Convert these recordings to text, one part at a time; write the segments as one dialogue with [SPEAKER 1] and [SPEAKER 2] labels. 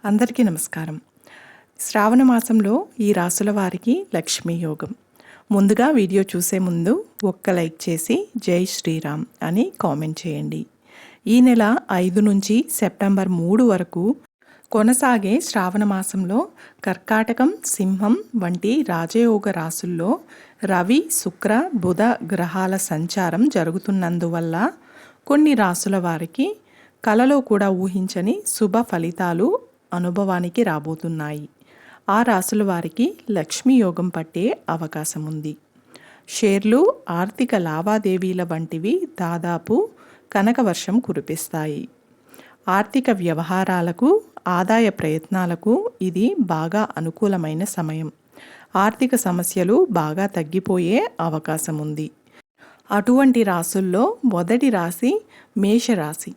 [SPEAKER 1] అందరికీ నమస్కారం. శ్రావణ మాసంలో ఈ రాసుల వారికి లక్ష్మీ యోగం. ముందుగా వీడియో చూసే ముందు ఒక్క లైక్ చేసి జై శ్రీరామ్ అని కామెంట్ చేయండి. ఈ నెల 5 నుంచి సెప్టెంబర్ 3 వరకు కొనసాగే శ్రావణ మాసంలో కర్కాటకం, సింహం వంటి రాజయోగ రాసుల్లో రవి, శుక్ర, బుధ గ్రహాల సంచారం జరుగుతున్నందువల్ల కొన్ని రాసుల వారికి కలలో కూడా ఊహించని శుభ ఫలితాలు అనుభవానికి రాబోతున్నాయి. ఆ రాసుల వారికి లక్ష్మీ యోగం పట్టే అవకాశం ఉంది. షేర్లు, ఆర్థిక లావాదేవీల వంటివి దాదాపు కనకవర్షం కురిపిస్తాయి. ఆర్థిక వ్యవహారాలకు, ఆదాయ ప్రయత్నాలకు ఇది బాగా అనుకూలమైన సమయం. ఆర్థిక సమస్యలు బాగా తగ్గిపోయే అవకాశం ఉంది. అటువంటి రాసుల్లో మొదటి రాశి మేషరాశి.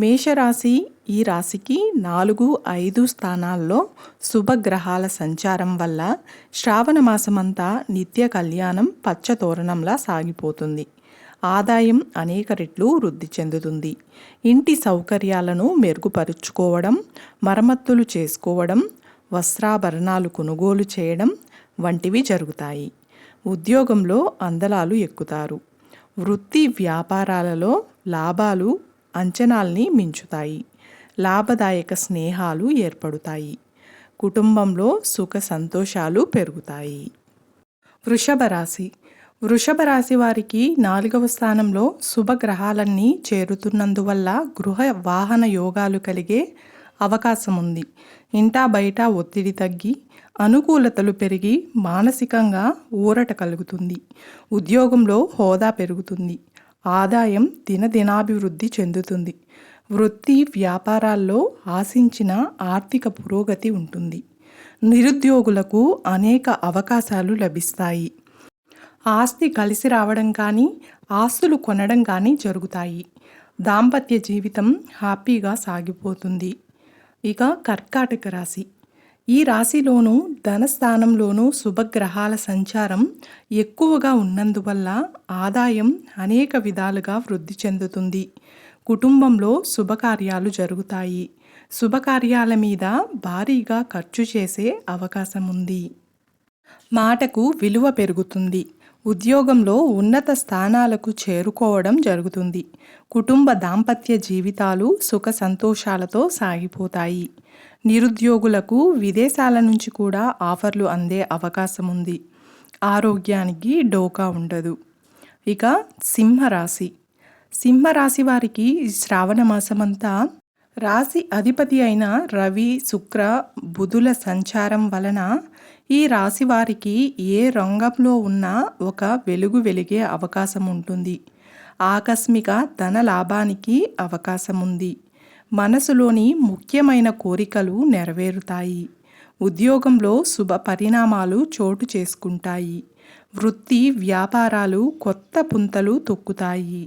[SPEAKER 1] మేషరాశి ఈ రాశికి 4, 5 స్థానాల్లో శుభగ్రహాల సంచారం వల్ల శ్రావణ మాసమంతా నిత్య కళ్యాణం పచ్చతోరణంలా సాగిపోతుంది. ఆదాయం అనేక రెట్లు వృద్ధి చెందుతుంది. ఇంటి సౌకర్యాలను మెరుగుపరుచుకోవడం, మరమ్మతులు చేసుకోవడం, వస్త్రాభరణాలు కొనుగోలు చేయడం వంటివి జరుగుతాయి. ఉద్యోగంలో అందలాలు ఎక్కుతారు. వృత్తి వ్యాపారాలలో లాభాలు అంచనాల్ని మించుతాయి. లాభదాయక స్నేహాలు ఏర్పడుతాయి. కుటుంబంలో సుఖ సంతోషాలు పెరుగుతాయి. వృషభ రాశి. వృషభ రాశి వారికి 4వ స్థానంలో శుభగ్రహాలన్నీ చేరుతున్నందువల్ల గృహ వాహన యోగాలు కలిగే అవకాశం ఉంది. ఇంటా బయట ఒత్తిడి తగ్గి అనుకూలతలు పెరిగి మానసికంగా ఊరట కలుగుతుంది. ఉద్యోగంలో హోదా పెరుగుతుంది. ఆదాయం దినదినాభివృద్ధి చెందుతుంది. వృత్తి వ్యాపారాల్లో ఆశించిన ఆర్థిక పురోగతి ఉంటుంది. నిరుద్యోగులకు అనేక అవకాశాలు లభిస్తాయి. ఆస్తి కలిసి రావడం కానీ, ఆస్తులు కొనడం కానీ జరుగుతాయి. దాంపత్య జీవితం హ్యాపీగా సాగిపోతుంది. ఇక కర్కాటక రాశి. ఈ రాశిలోనూ ధనస్థానంలోనూ శుభగ్రహాల సంచారం ఎక్కువగా ఉన్నందువల్ల ఆదాయం అనేక విధాలుగా వృద్ధి చెందుతుంది. కుటుంబంలో శుభకార్యాలు జరుగుతాయి. శుభకార్యాల మీద భారీగా ఖర్చు చేసే అవకాశం ఉంది. మాటకు విలువ పెరుగుతుంది. ఉద్యోగంలో ఉన్నత స్థానాలకు చేరుకోవడం జరుగుతుంది. కుటుంబ దాంపత్య జీవితాలు సుఖ సంతోషాలతో సాగిపోతాయి. నిరుద్యోగులకు విదేశాల నుంచి కూడా ఆఫర్లు అందే అవకాశం ఉంది. ఆరోగ్యానికి డోకా ఉండదు. ఇక సింహరాశి. సింహరాశి వారికి శ్రావణ మాసమంతా రాశి అధిపతి అయిన రవి, శుక్ర, బుధుల సంచారం వలన ఈ రాశి వారికి ఏ రంగంలో ఉన్నా ఒక వెలుగు వెలిగే అవకాశం ఉంటుంది. ఆకస్మిక ధన లాభానికి అవకాశం ఉంది. మనసులోని ముఖ్యమైన కోరికలు నెరవేరుతాయి. ఉద్యోగంలో శుభ పరిణామాలు చోటు చేసుకుంటాయి. వృత్తి వ్యాపారాలు కొత్త పుంతలు తొక్కుతాయి.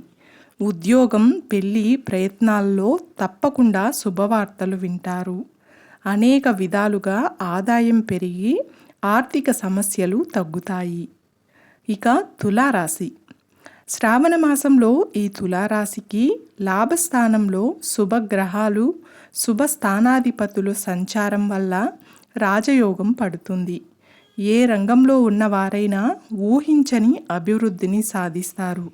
[SPEAKER 1] ఉద్యోగం, పెళ్లి ప్రయత్నాల్లో తప్పకుండా శుభవార్తలు వింటారు. అనేక విధాలుగా ఆదాయం పెరిగి ఆర్థిక సమస్యలు తగ్గుతాయి. ఇక తులారాశి. శ్రావణ మాసంలో ఈ తులారాశికి లాభస్థానంలో శుభగ్రహాలు, శుభస్థానాధిపతుల సంచారం వల్ల రాజయోగం పడుతుంది. ఏ రంగంలో ఉన్నవారైనా ఊహించని అభివృద్ధిని సాధిస్తారు.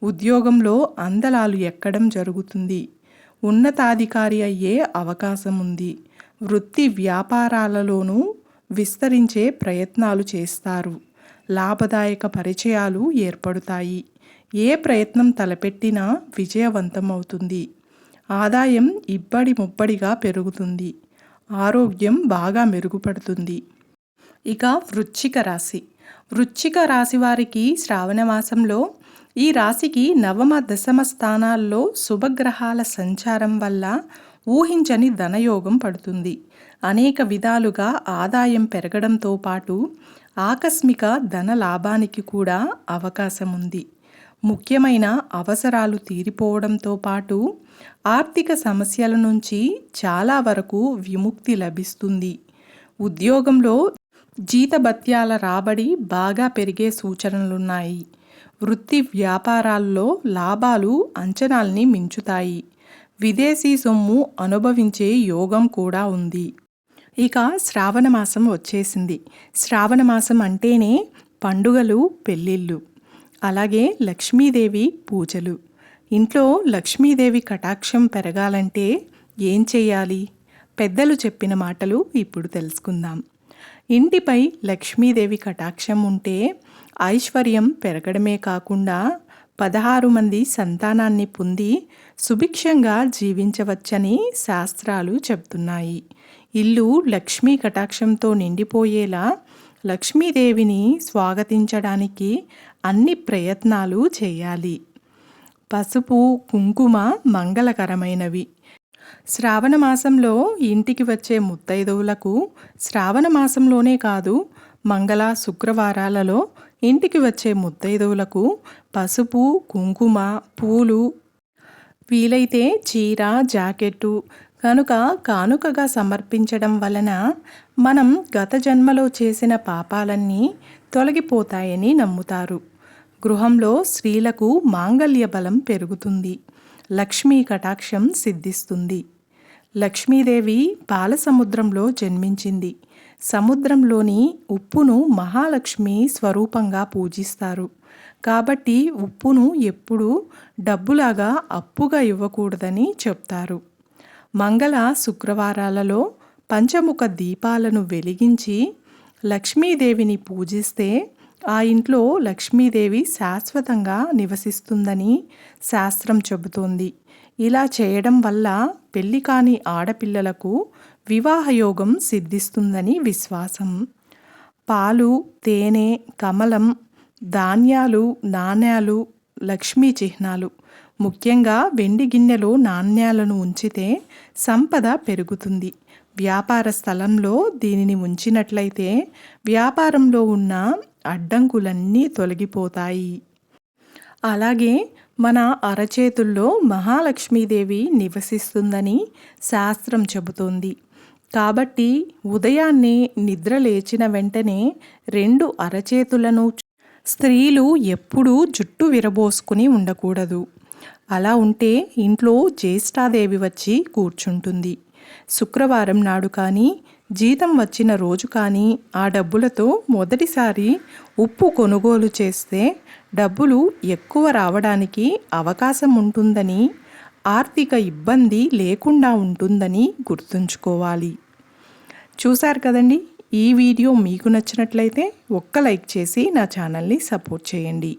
[SPEAKER 1] ఉద్యోగంలో అందలాలు ఎక్కడం జరుగుతుంది. ఉన్నతాధికారి అయ్యే అవకాశం ఉంది. వృత్తి వ్యాపారాలలోనూ విస్తరించే ప్రయత్నాలు చేస్తారు. లాభదాయక పరిచయాలు ఏర్పడతాయి. ఏ ప్రయత్నం తలపెట్టినా విజయవంతమవుతుంది. ఆదాయం ఇబ్బడి ముబ్బడిగా పెరుగుతుంది. ఆరోగ్యం బాగా మెరుగుపడుతుంది. ఇక వృశ్చిక రాశి. వృశ్చిక రాశి వారికి శ్రావణ మాసంలో ఈ రాశికి 9వ, 10వ స్థానాల్లో శుభగ్రహాల సంచారం వల్ల ఊహించని ధనయోగం పడుతుంది. అనేక విధాలుగా ఆదాయం పెరగడంతో పాటు ఆకస్మిక ధన లాభానికి కూడా అవకాశం ఉంది. ముఖ్యమైన అవసరాలు తీరిపోవడంతో పాటు ఆర్థిక సమస్యల నుంచి చాలా వరకు విముక్తి లభిస్తుంది. ఉద్యోగంలో జీతభత్యాల రాబడి బాగా పెరిగే సూచనలున్నాయి. వృత్తి వ్యాపారాల్లో లాభాలు అంచనాల్ని మించుతాయి. విదేశీ సొమ్ము అనుభవించే యోగం కూడా ఉంది. ఇక శ్రావణ మాసం వచ్చేసింది. శ్రావణ మాసం అంటేనే పండుగలు, పెళ్ళిళ్ళు, అలాగే లక్ష్మీదేవి పూజలు. ఇంట్లో లక్ష్మీదేవి కటాక్షం పెరగాలంటే ఏం చెయ్యాలి? పెద్దలు చెప్పిన మాటలు ఇప్పుడు తెలుసుకుందాం. ఇంటిపై లక్ష్మీదేవి కటాక్షం ఉంటే ఐశ్వర్యం పెరగడమే కాకుండా 16 మంది సంతానాన్ని పొంది సుభిక్షంగా జీవించవచ్చని శాస్త్రాలు చెబుతున్నాయి. ఇల్లు లక్ష్మీ కటాక్షంతో నిండిపోయేలా లక్ష్మీదేవిని స్వాగతించడానికి అన్ని ప్రయత్నాలు చేయాలి. పసుపు, కుంకుమ మంగళకరమైనవి. శ్రావణ మాసంలో ఇంటికి వచ్చే ముత్తైదువులకు శ్రావణ మాసంలోనే కాదు, మంగళ శుక్రవారాలలో ఇంటికి వచ్చే ముత్తైదువులకు పసుపు, కుంకుమ, పూలు, వీలైతే చీర, జాకెట్టు కనుక కానుకగా సమర్పించడం వలన మనం గత జన్మలో చేసిన పాపాలన్నీ తొలగిపోతాయని నమ్ముతారు. గృహంలో స్త్రీలకు మాంగళ్య బలం పెరుగుతుంది. లక్ష్మీ కటాక్షం సిద్ధిస్తుంది. లక్ష్మీదేవి పాలసముద్రంలో జన్మించింది. సముద్రంలోని ఉప్పును మహాలక్ష్మి స్వరూపంగా పూజిస్తారు. కాబట్టి ఉప్పును ఎప్పుడూ డబ్బులాగా అప్పుగా ఇవ్వకూడదని చెప్తారు. మంగళ శుక్రవారాలలో పంచముఖ దీపాలను వెలిగించి లక్ష్మీదేవిని పూజిస్తే ఆ ఇంట్లో లక్ష్మీదేవి శాశ్వతంగా నివసిస్తుందని శాస్త్రం చెబుతోంది. ఇలా చేయడం వల్ల పెళ్లి కాని ఆడపిల్లలకు వివాహయోగం సిద్ధిస్తుందని విశ్వాసం. పాలు, తేనె, కమలం, ధాన్యాలు, నాణ్యాలు లక్ష్మీ చిహ్నాలు. ముఖ్యంగా వెండి గిన్నెలో నాణ్యాలను ఉంచితే సంపద పెరుగుతుంది. వ్యాపార స్థలంలో దీనిని ఉంచినట్లయితే వ్యాపారంలో ఉన్న అడ్డంకులన్నీ తొలగిపోతాయి. అలాగే మన అరచేతుల్లో మహాలక్ష్మీదేవి నివసిస్తుందని శాస్త్రం చెబుతోంది. కాబట్టి ఉదయాన్నే నిద్ర లేచిన వెంటనే 2 అరచేతులను స్త్రీలు ఎప్పుడూ జుట్టు విరబోసుకుని ఉండకూడదు. అలా ఉంటే ఇంట్లో జ్యేష్ఠాదేవి వచ్చి కూర్చుంటుంది. శుక్రవారం నాడు కానీ, జీతం వచ్చిన రోజు కానీ ఆ డబ్బులతో మొదటిసారి ఉప్పు కొనుగోలు చేస్తే డబ్బులు ఎక్కువ రావడానికి అవకాశం ఉంటుందని, ఆర్థిక ఇబ్బంది లేకుండా ఉంటుందని గుర్తుంచుకోవాలి. చూశారు కదండి. ఈ వీడియో మీకు నచ్చినట్లయితే ఒక్క లైక్ చేసి నా ఛానల్ని సపోర్ట్ చేయండి.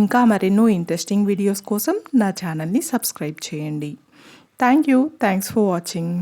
[SPEAKER 1] ఇంకా మరెన్నో ఇంట్రెస్టింగ్ వీడియోస్ కోసం నా ఛానల్ని సబ్స్క్రైబ్ చేయండి. Thanks for watching.